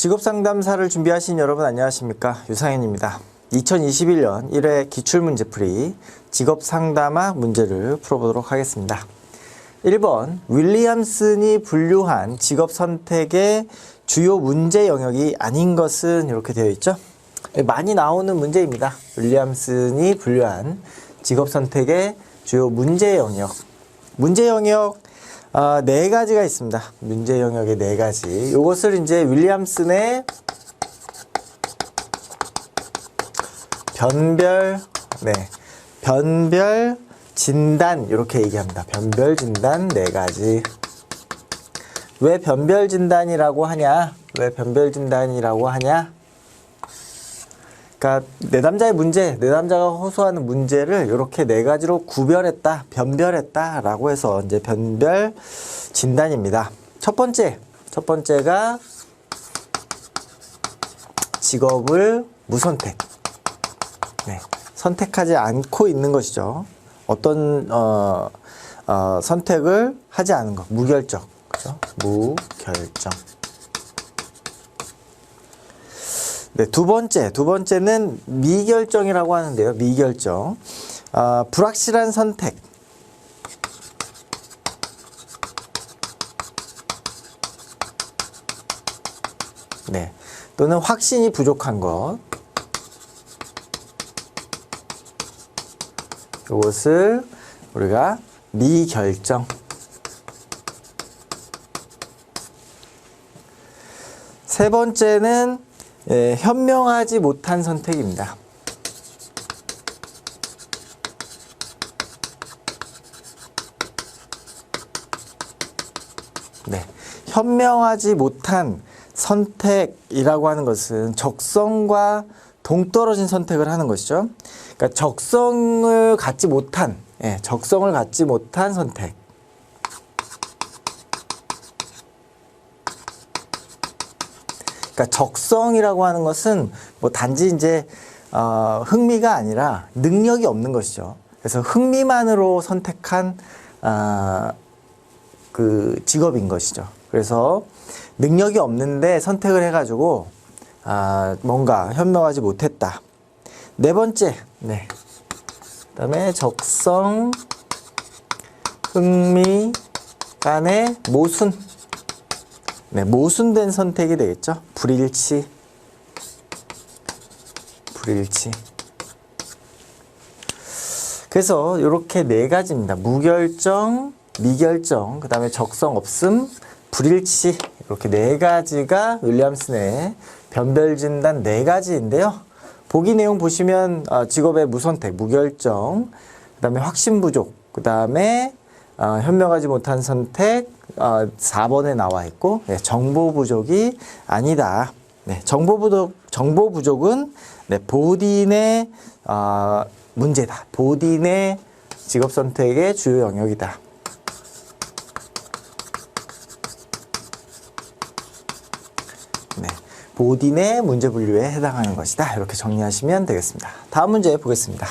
직업상담사를 준비하신 여러분 안녕하십니까? 유상현입니다. 2021년 1회 기출문제풀이 직업상담학 문제를 풀어보도록 하겠습니다. 1번 윌리엄슨이 분류한 직업선택의 주요 문제 영역이 아닌 것은 이렇게 되어 있죠. 많이 나오는 문제입니다. 윌리엄슨이 분류한 직업선택의 주요 문제 영역. 문제 영역 네 가지가 있습니다. 문제 영역의 네 가지. 이것을 이제 윌리엄슨의 변별 진단 이렇게 얘기합니다. 변별 진단 네 가지. 왜 변별 진단이라고 하냐? 그러니까 내담자의 문제, 내담자가 호소하는 문제를 이렇게 네 가지로 구별했다, 변별했다라고 해서 이제 변별 진단입니다. 첫 번째가 직업을 무선택. 선택하지 않고 있는 것이죠. 어떤 선택을 하지 않은 것, 무결정, 그죠? 무결정. 네, 두 번째는 미결정이라고 하는데요. 미결정. 불확실한 선택. 네. 또는 확신이 부족한 것. 이것을 우리가 미결정. 세 번째는 현명하지 못한 선택입니다. 네, 현명하지 못한 선택이라고 하는 것은 적성과 동떨어진 선택을 하는 것이죠. 그러니까 적성을 갖지 못한 선택. 그러니까 적성이라고 하는 것은 뭐 단지 이제 흥미가 아니라 능력이 없는 것이죠. 그래서 흥미만으로 선택한 그 직업인 것이죠. 그래서 능력이 없는데 선택을 해가지고 뭔가 현명하지 못했다. 네 번째, 그다음에 적성, 흥미 간의 모순. 모순된 선택이 되겠죠. 불일치. 그래서 이렇게 네 가지입니다. 무결정, 미결정, 그 다음에 적성 없음, 불일치. 이렇게 네 가지가 윌리엄슨의 변별 진단 네 가지인데요. 보기 내용 보시면 직업의 무선택, 무결정, 그 다음에 확신 부족, 그 다음에 현명하지 못한 선택 4번에 나와 있고 정보 부족이 아니다. 정보 부족은 보딘의 문제다. 보딘의 직업 선택의 주요 영역이다. 보딘의 문제 분류에 해당하는 것이다. 이렇게 정리하시면 되겠습니다. 다음 문제 보겠습니다.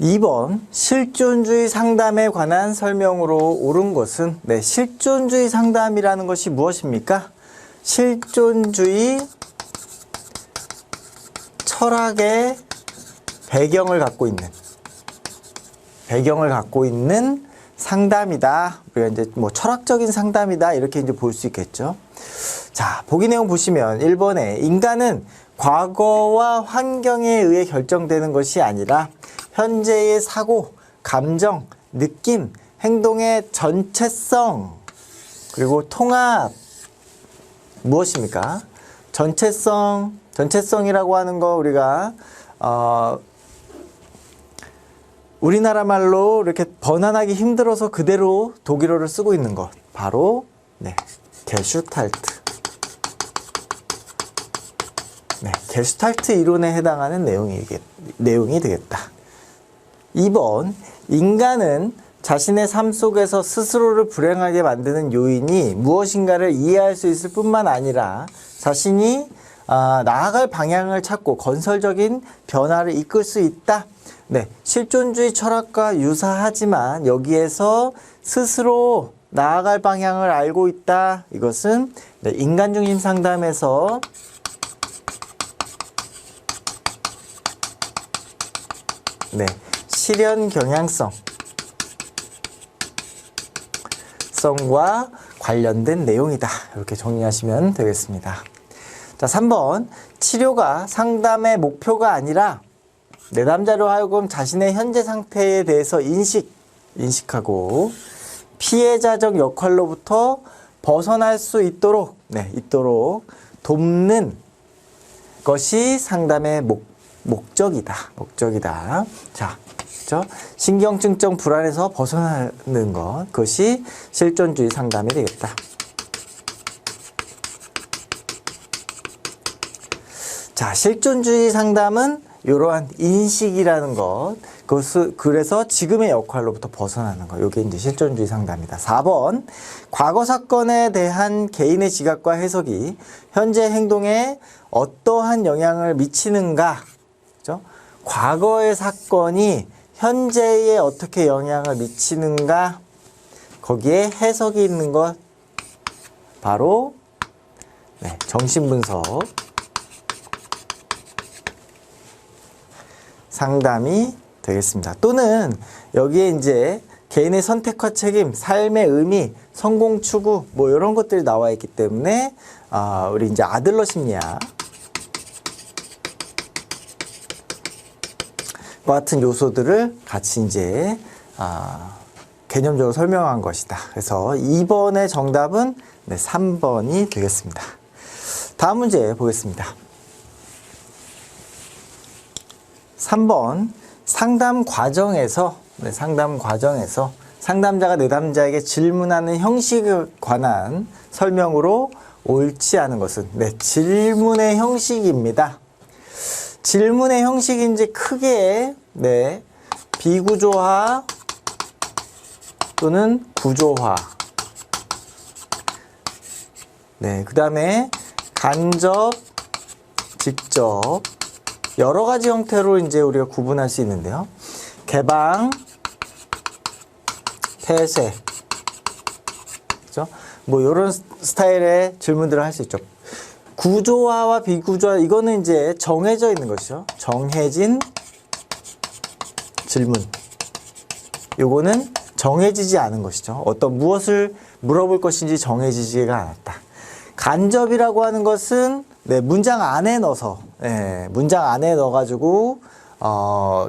2번 실존주의 상담에 관한 설명으로 옳은 것은 실존주의 상담이라는 것이 무엇입니까? 실존주의 철학의 배경을 갖고 있는 상담이다. 우리가 이제 뭐 철학적인 상담이다. 이렇게 이제 볼 수 있겠죠. 자, 보기 내용 보시면 1번에 인간은 과거와 환경에 의해 결정되는 것이 아니라 현재의 사고, 감정, 느낌, 행동의 전체성, 그리고 통합. 무엇입니까? 전체성이라고 하는 거 우리가 우리나라 말로 이렇게 번안하기 힘들어서 그대로 독일어를 쓰고 있는 것. 바로 게슈탈트. 게슈탈트 이론에 해당하는 내용이 되겠다. 2번 인간은 자신의 삶 속에서 스스로를 불행하게 만드는 요인이 무엇인가를 이해할 수 있을 뿐만 아니라 자신이 나아갈 방향을 찾고 건설적인 변화를 이끌 수 있다 네, 실존주의 철학과 유사하지만 여기에서 스스로 나아갈 방향을 알고 있다. 이것은 네, 인간중심 상담에서 네, 실현 경향성과 관련된 내용이다. 이렇게 정리하시면 되겠습니다. 자, 3번. 치료가 상담의 목표가 아니라 내담자로 하여금 자신의 현재 상태에 대해서 인식하고 피해자적 역할로부터 벗어날 수 있도록, 돕는 것이 상담의 목적이다. 자, 그렇죠? 신경증적 불안에서 벗어나는 것, 그것이 실존주의 상담이 되겠다. 자, 실존주의 상담은 이러한 인식이라는 것, 그래서 지금의 역할로부터 벗어나는 것, 이게 이제 실존주의 상담이다. 4번, 과거 사건에 대한 개인의 지각과 해석이 현재 행동에 어떠한 영향을 미치는가, 그렇죠? 과거의 사건이 현재에 어떻게 영향을 미치는가, 거기에 해석이 있는 것, 바로 정신분석 상담이 되겠습니다. 또는 여기에 이제 개인의 선택과 책임, 삶의 의미, 성공 추구 뭐 이런 것들이 나와 있기 때문에 우리 이제 아들러 심리학 같은 요소들을 같이 이제 개념적으로 설명한 것이다. 그래서 2번의 정답은 3번이 되겠습니다. 다음 문제 보겠습니다. 3번 상담 과정에서 상담자가 내담자에게 질문하는 형식에 관한 설명으로 옳지 않은 것은 질문의 형식입니다. 질문의 형식이 이제 크게 비구조화 또는 구조화, 그 다음에 간접, 직접 여러 가지 형태로 이제 우리가 구분할 수 있는데요. 개방, 폐쇄, 그죠? 뭐 이런 스타일의 질문들을 할 수 있죠. 구조화와 비구조화, 이거는 이제 정해져 있는 것이죠. 정해진 질문. 요거는 정해지지 않은 것이죠. 어떤 무엇을 물어볼 것인지 정해지지가 않았다. 간접이라고 하는 것은 문장 안에 넣어서, 문장 안에 넣어가지고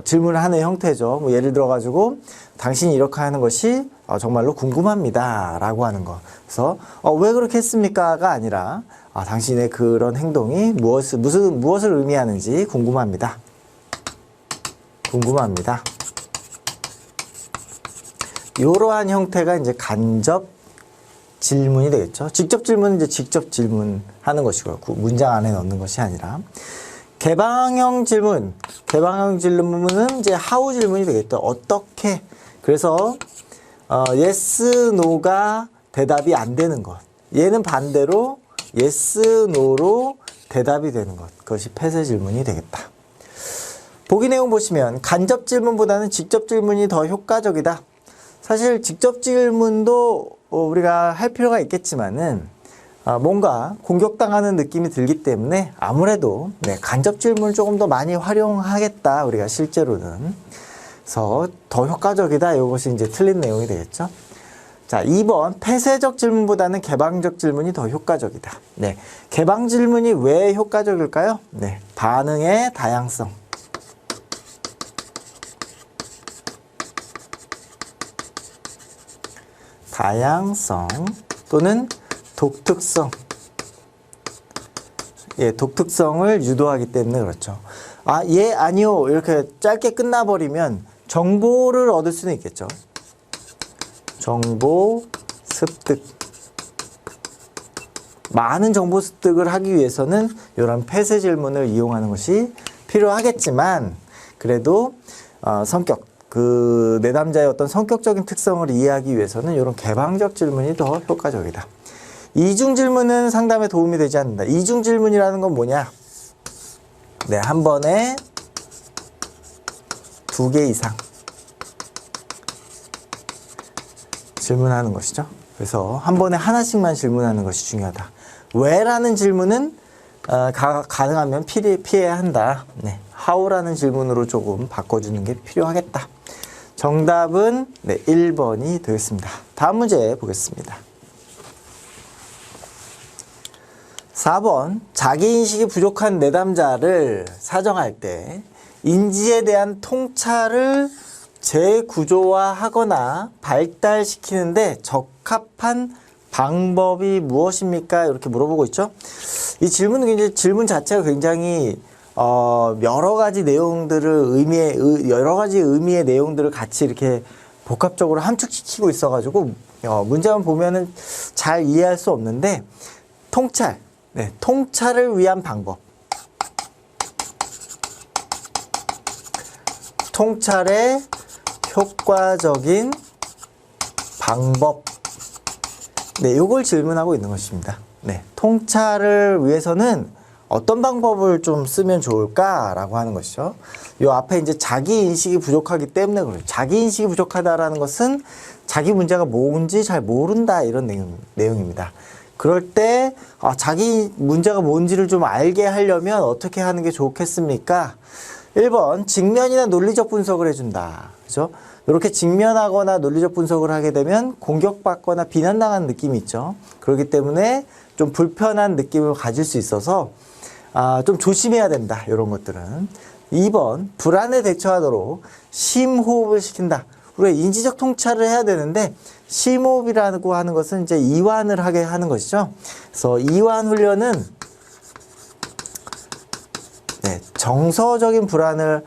질문을 하는 형태죠. 뭐 예를 들어가지고 당신이 이렇게 하는 것이 정말로 궁금합니다 라고 하는 거. 그래서 왜 그렇게 했습니까가 아니라 당신의 그런 행동이 무엇을 의미하는지 궁금합니다. 이러한 형태가 이제 간접 질문이 되겠죠. 직접 질문은 이제 직접 질문하는 것이고요. 문장 안에 넣는 것이 아니라. 개방형 질문은 이제 how 질문이 되겠죠. 어떻게. 그래서 yes, no가 대답이 안 되는 것. 얘는 반대로 yes, no로 대답이 되는 것. 그것이 폐쇄 질문이 되겠다. 보기 내용 보시면 간접 질문보다는 직접 질문이 더 효과적이다. 사실 직접 질문도 우리가 할 필요가 있겠지만은 뭔가 공격당하는 느낌이 들기 때문에 아무래도 간접 질문을 조금 더 많이 활용하겠다, 우리가 실제로는. 그래서 더 효과적이다, 이것이 이제 틀린 내용이 되겠죠. 자, 2번 폐쇄적 질문보다는 개방적 질문이 더 효과적이다. 개방 질문이 왜 효과적일까요? 반응의 다양성. 또는 독특성. 독특성을 유도하기 때문에 그렇죠. 아니요. 이렇게 짧게 끝나버리면 정보를 얻을 수는 있겠죠. 정보 습득. 많은 정보 습득을 하기 위해서는 이런 폐쇄 질문을 이용하는 것이 필요하겠지만, 그래도 내담자의 어떤 성격적인 특성을 이해하기 위해서는 이런 개방적 질문이 더 효과적이다. 이중 질문은 상담에 도움이 되지 않는다. 이중 질문이라는 건 뭐냐? 한 번에 2개 이상 질문하는 것이죠. 그래서 한 번에 하나씩만 질문하는 것이 중요하다. 왜라는 질문은 가능하면 피해야 한다. 네, how라는 질문으로 조금 바꿔주는 게 필요하겠다. 정답은 네, 1번이 되겠습니다. 다음 문제 보겠습니다. 4번, 자기인식이 부족한 내담자를 사정할 때 인지에 대한 통찰을 재구조화하거나 발달시키는데 적합한 방법이 무엇입니까? 이렇게 물어보고 있죠. 이 질문은 굉장히, 질문 자체가 굉장히 여러 가지 내용들을 여러 가지 의미의 내용들을 같이 이렇게 복합적으로 함축시키고 있어가지고 문제만 보면은 잘 이해할 수 없는데 통찰, 네, 통찰을 위한 방법, 통찰의 효과적인 방법, 네, 요걸 질문하고 있는 것입니다. 네, 통찰을 위해서는 어떤 방법을 좀 쓰면 좋을까라고 하는 것이죠. 요 앞에 이제 자기 인식이 부족하기 때문에 그래요. 자기 인식이 부족하다라는 것은 자기 문제가 뭔지 잘 모른다 이런 내용입니다. 그럴 때 자기 문제가 뭔지를 좀 알게 하려면 어떻게 하는 게 좋겠습니까? 1번, 직면이나 논리적 분석을 해준다. 그죠? 이렇게 직면하거나 논리적 분석을 하게 되면 공격받거나 비난당하는 느낌이 있죠. 그렇기 때문에 좀 불편한 느낌을 가질 수 있어서 좀 조심해야 된다. 이런 것들은. 2번, 불안에 대처하도록 심호흡을 시킨다. 우리가 인지적 통찰을 해야 되는데 심호흡이라고 하는 것은 이제 이완을 하게 하는 것이죠. 그래서 이완 훈련은 네, 정서적인 불안을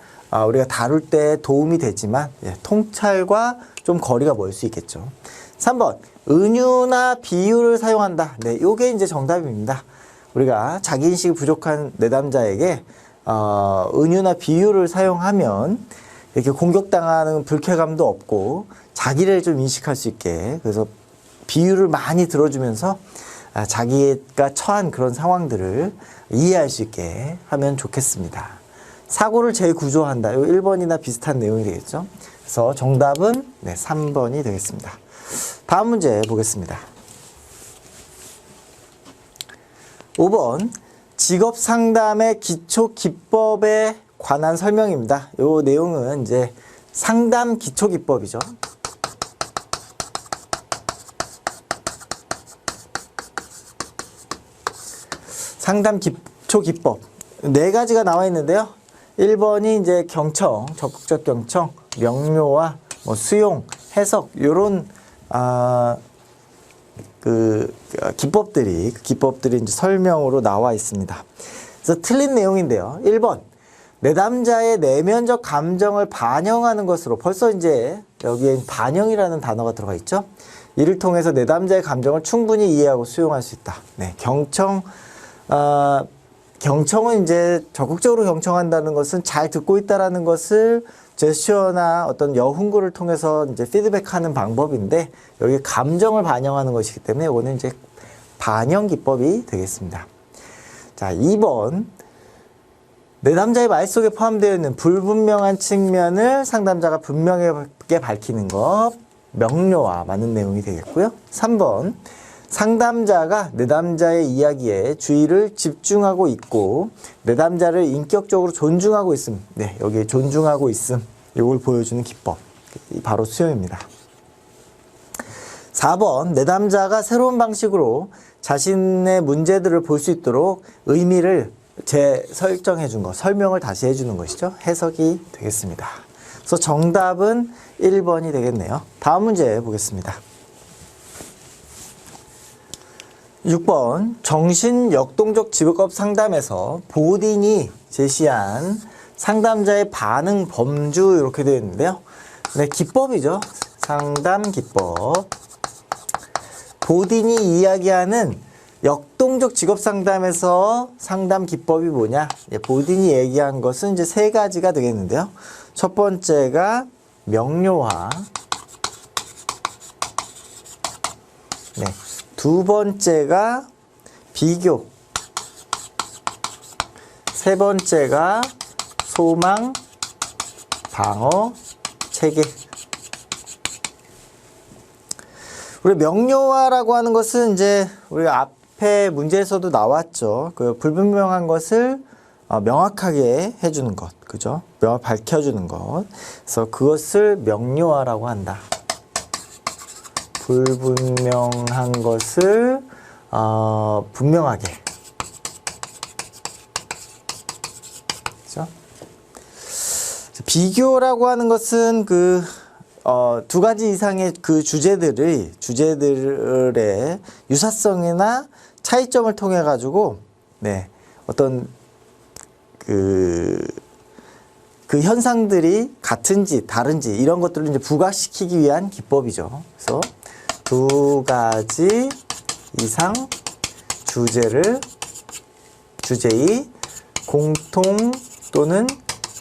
우리가 다룰 때 도움이 되지만 통찰과 좀 거리가 멀 수 있겠죠. 3번, 은유나 비유를 사용한다. 네, 요게 이제 정답입니다. 우리가 자기인식이 부족한 내담자에게 은유나 비유를 사용하면 이렇게 공격당하는 불쾌감도 없고 자기를 좀 인식할 수 있게, 그래서 비유를 많이 들어주면서 자기가 처한 그런 상황들을 이해할 수 있게 하면 좋겠습니다. 사고를 재구조한다. 요 1번이나 비슷한 내용이 되겠죠. 그래서 정답은 네, 3번이 되겠습니다. 다음 문제 보겠습니다. 5번, 직업 상담의 기초 기법에 관한 설명입니다. 요 내용은 이제 상담 기초 기법이죠. 상담 기초 기법 4가지가 나와 있는데요. 1번이 이제 경청, 적극적 경청, 명료와 수용, 해석 요런 기법들이 이제 설명으로 나와 있습니다. 그래서 틀린 내용인데요. 1번, 내담자의 내면적 감정을 반영하는 것으로, 벌써 이제 여기에 반영이라는 단어가 들어가 있죠. 이를 통해서 내담자의 감정을 충분히 이해하고 수용할 수 있다. 네, 경청은 이제 적극적으로 경청한다는 것은 잘 듣고 있다라는 것을 제스처나 어떤 여훈구를 통해서 이제 피드백하는 방법인데, 여기 감정을 반영하는 것이기 때문에 이거는 이제 반영 기법이 되겠습니다. 자, 2번, 내담자의 말 속에 포함되어 있는 불분명한 측면을 상담자가 분명하게 밝히는 것, 명료와 맞는 내용이 되겠고요. 3번, 상담자가 내담자의 이야기에 주의를 집중하고 있고 내담자를 인격적으로 존중하고 있음. 네, 여기에 존중하고 있음. 이걸 보여주는 기법. 바로 수용입니다. 4번, 내담자가 새로운 방식으로 자신의 문제들을 볼 수 있도록 의미를 재설정해 준 것, 설명을 다시 해주는 것이죠. 해석이 되겠습니다. 그래서 정답은 1번이 되겠네요. 다음 문제 보겠습니다. 6번, 정신역동적 직업 상담에서 보딘이 제시한 상담자의 반응 범주 이렇게 되어 있는데요. 네, 기법이죠. 상담 기법. 보딘이 이야기하는 역동적 직업 상담에서 상담 기법이 뭐냐? 보딘이 얘기한 것은 이제 3가지가 되겠는데요. 첫 번째가 명료화. 네. 두 번째가 비교, 세 번째가 소망 방어 체계. 우리 명료화라고 하는 것은 이제 우리가 앞에 문제에서도 나왔죠. 그 불분명한 것을 명확하게 해주는 것, 그죠? 밝혀주는 것. 그래서 그것을 명료화라고 한다. 불분명한 것을 분명하게. 그죠? 비교라고 하는 것은 두 가지 이상의 그 주제들의 유사성이나 차이점을 통해 가지고, 네, 어떤 그 현상들이 같은지 다른지 이런 것들을 이제 부각시키기 위한 기법이죠. 그래서 두 가지 이상 주제의 공통 또는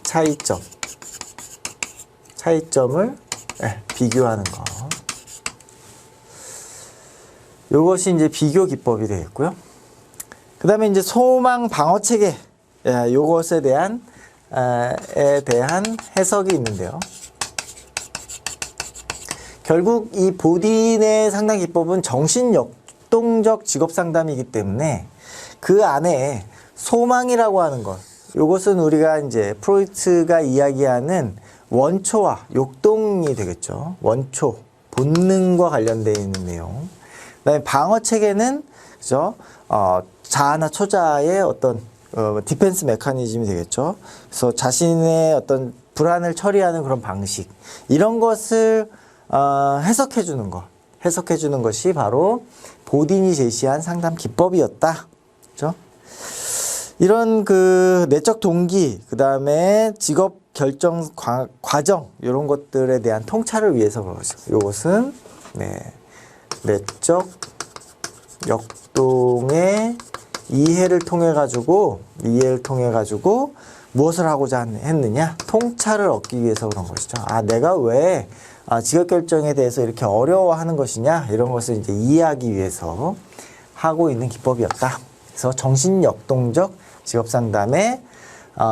차이점을 비교하는 것. 요것이 이제 비교 기법이 되겠고요. 그 다음에 이제 소망 방어 체계, 요것에 대한 해석이 있는데요. 결국 이 보딘의 상담 기법은 정신 역동적 직업 상담이기 때문에 그 안에 소망이라고 하는 것, 요것은 우리가 이제 프로이트가 이야기하는 원초와 욕동이 되겠죠. 원초, 본능과 관련되어 있는 내용. 그다음에 방어 체계는 그죠? 자아나 초자의 어떤 디펜스 메커니즘이 되겠죠. 그래서 자신의 어떤 불안을 처리하는 그런 방식, 이런 것을 해석해 주는 것이 바로 보딘이 제시한 상담 기법이었다. 그죠? 이런 그 내적 동기, 그 다음에 직업 결정 과정, 이런 것들에 대한 통찰을 위해서 그러죠. 이것은 내적 역동의 이해를 통해 가지고 무엇을 하고자 했느냐? 통찰을 얻기 위해서 그런 것이죠. 내가 왜 직업 결정에 대해서 이렇게 어려워하는 것이냐? 이런 것을 이제 이해하기 위해서 하고 있는 기법이었다. 그래서 정신 역동적 직업 상담의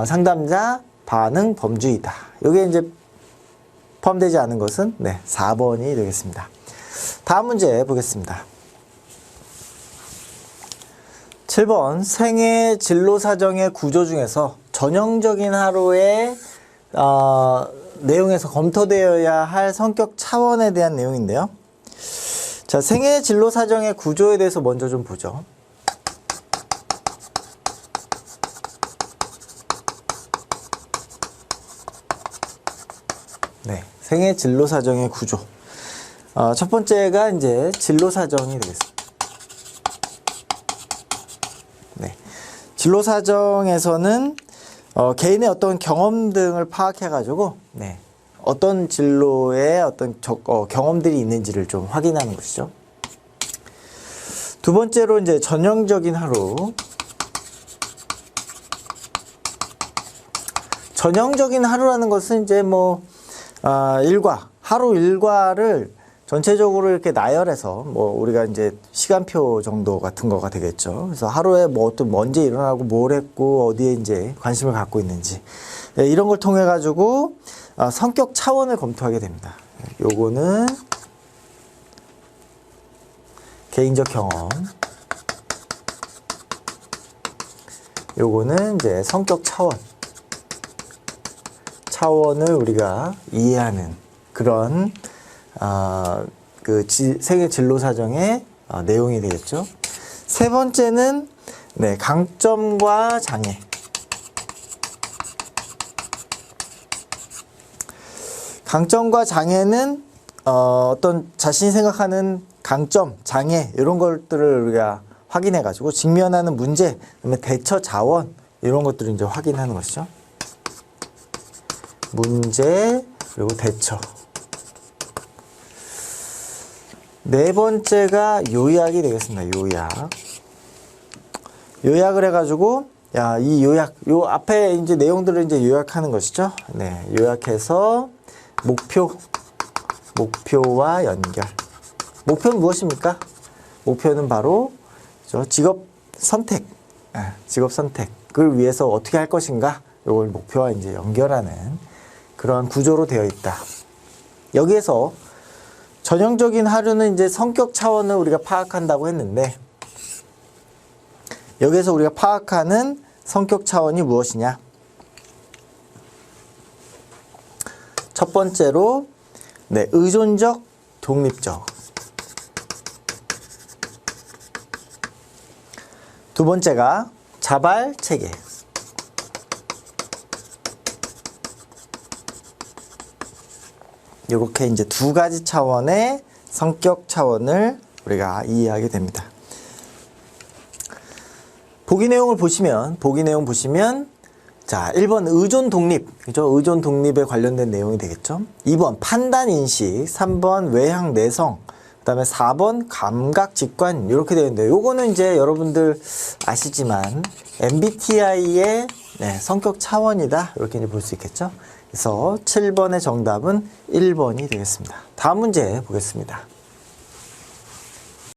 상담자 반응 범주이다. 여기에 이제 포함되지 않은 것은 4번이 되겠습니다. 다음 문제 보겠습니다. 7번 생애 진로 사정의 구조 중에서 전형적인 하루의 내용에서 검토되어야 할 성격 차원에 대한 내용인데요. 자, 생애 진로 사정의 구조에 대해서 먼저 좀 보죠. 생애 진로 사정의 구조. 첫 번째가 이제 진로 사정이 되겠습니다. 진로 사정에서는 개인의 어떤 경험 등을 파악해 가지고 어떤 진로에 어떤 경험들이 있는지를 좀 확인하는 것이죠. 두 번째로 이제 전형적인 하루. 전형적인 하루라는 것은 이제 하루 일과를 전체적으로 이렇게 나열해서 우리가 이제 시간표 정도 같은 거가 되겠죠. 그래서 하루에 언제 일어나고 뭘 했고 어디에 이제 관심을 갖고 있는지 이런 걸 통해 가지고 성격 차원을 검토하게 됩니다. 요거는 개인적 경험. 요거는 이제 성격 차원을 우리가 이해하는 그런 생애 진로 사정의 내용이 되겠죠. 세 번째는 강점과 장애. 강점과 장애는 어떤 자신이 생각하는 강점, 장애 이런 것들을 우리가 확인해 가지고 직면하는 문제, 그다음에 대처 자원 이런 것들을 이제 확인하는 것이죠. 문제 그리고 대처. 네 번째가 요약이 되겠습니다. 요약을 해가지고 요 앞에 이제 내용들을 이제 요약하는 것이죠. 요약해서 목표와 연결. 목표는 무엇입니까? 목표는 바로 직업 선택을 위해서 어떻게 할 것인가? 이걸 목표와 이제 연결하는 그런 구조로 되어 있다. 여기에서 전형적인 하류는 이제 성격 차원을 우리가 파악한다고 했는데, 여기에서 우리가 파악하는 성격 차원이 무엇이냐? 첫 번째로 의존적, 독립적. 두 번째가 자발 체계. 이렇게 이제 두 가지 차원의 성격 차원을 우리가 이해하게 됩니다. 보기 내용 보시면 자, 1번 의존 독립, 그죠? 의존 독립에 관련된 내용이 되겠죠. 2번 판단 인식, 3번 외향 내성, 그다음에 4번 감각 직관 이렇게 되는데, 요거는 이제 여러분들 아시지만 MBTI의 성격 차원이다 이렇게 이제 볼 수 있겠죠. 그래서 7번의 정답은 1번이 되겠습니다. 다음 문제 보겠습니다.